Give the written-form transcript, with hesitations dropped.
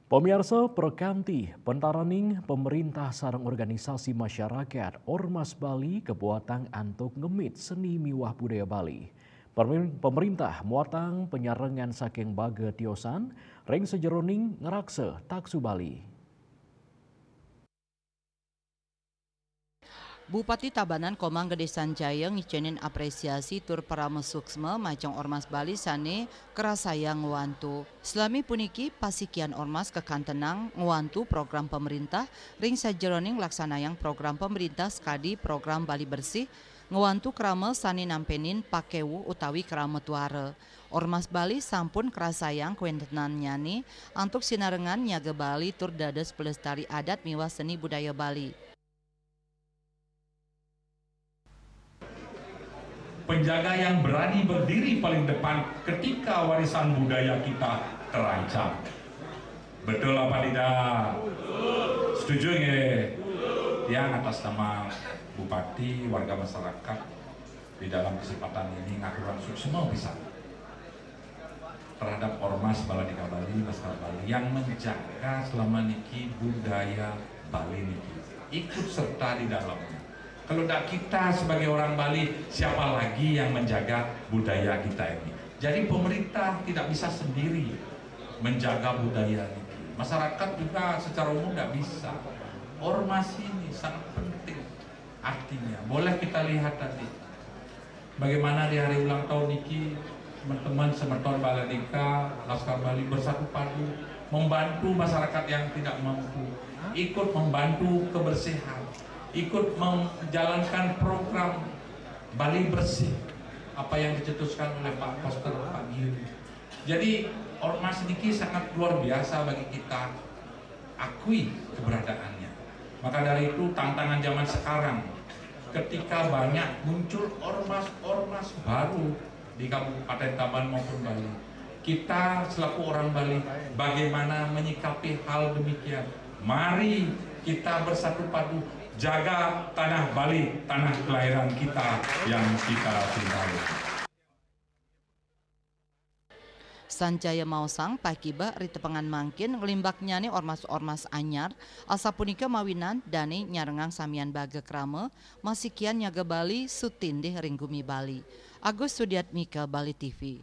Pemirsa Perkanti, Pentaraning pemerintah sarang organisasi masyarakat Ormas Bali kebuatan antuk ngemit seni miwah budaya Bali. Pemerintah muatang penyarengan saking baga tiosan, ring sejeroning ngerakse taksu Bali. Bupati Tabanan Komang Gede Sanjaya ngicenin apresiasi tur para mesuksme macang Ormas Bali sane kerasaya ngewantu. Selami puniki pasikian Ormas kekantenang ngewantu program pemerintah ring sajeroning laksanayang program pemerintah skadi program Bali Bersih ngewantu krame sani nampenin pakewu utawi krame tuare. Ormas Bali sampun kerasayang kuentenan nyani antuk sinarengan nyaga Bali tur dados pelestari adat miwa seni budaya Bali. Penjaga yang berani berdiri paling depan ketika warisan budaya kita terancam. Betul apa tidak? Setuju nggak? Yang atas nama Bupati, warga masyarakat di dalam kesempatan ini ngakuran semua bisa terhadap Ormas Baladika Bali, Laskar Bali yang menjaga selama niki budaya Bali niki ikut serta di dalamnya. Kalau tidak kita sebagai orang Bali, siapa lagi yang menjaga budaya kita ini? Jadi pemerintah tidak bisa sendiri menjaga budaya ini. Masyarakat juga secara umum tidak bisa. Ormas ini sangat penting artinya. Boleh kita lihat tadi bagaimana di hari ulang tahun ini teman-teman Semerton Baladika, Laskar Bali bersatu padu membantu masyarakat yang tidak mampu, ikut membantu kebersihan, ikut menjalankan program Bali Bersih apa yang dicetuskan oleh Pak Pastor Pak Giri. Jadi Ormas ini sangat luar biasa bagi kita akui keberadaannya. Maka dari itu tantangan zaman sekarang ketika banyak muncul ormas-ormas baru di Kabupaten Tabanan maupun Bali, kita selaku orang Bali bagaimana menyikapi hal demikian? Mari kita bersatu padu jaga tanah Bali, tanah kelahiran kita yang kita cintai. Sanjaya mausang pakiba ritepengan mangkin ngelimbak nyani ormas-ormas anyar asa punika mawinan dani nyarengang samian baga krame masikian nyaga Bali sutindih ringgumi Bali. Agus Sudiatmika, Bali TV.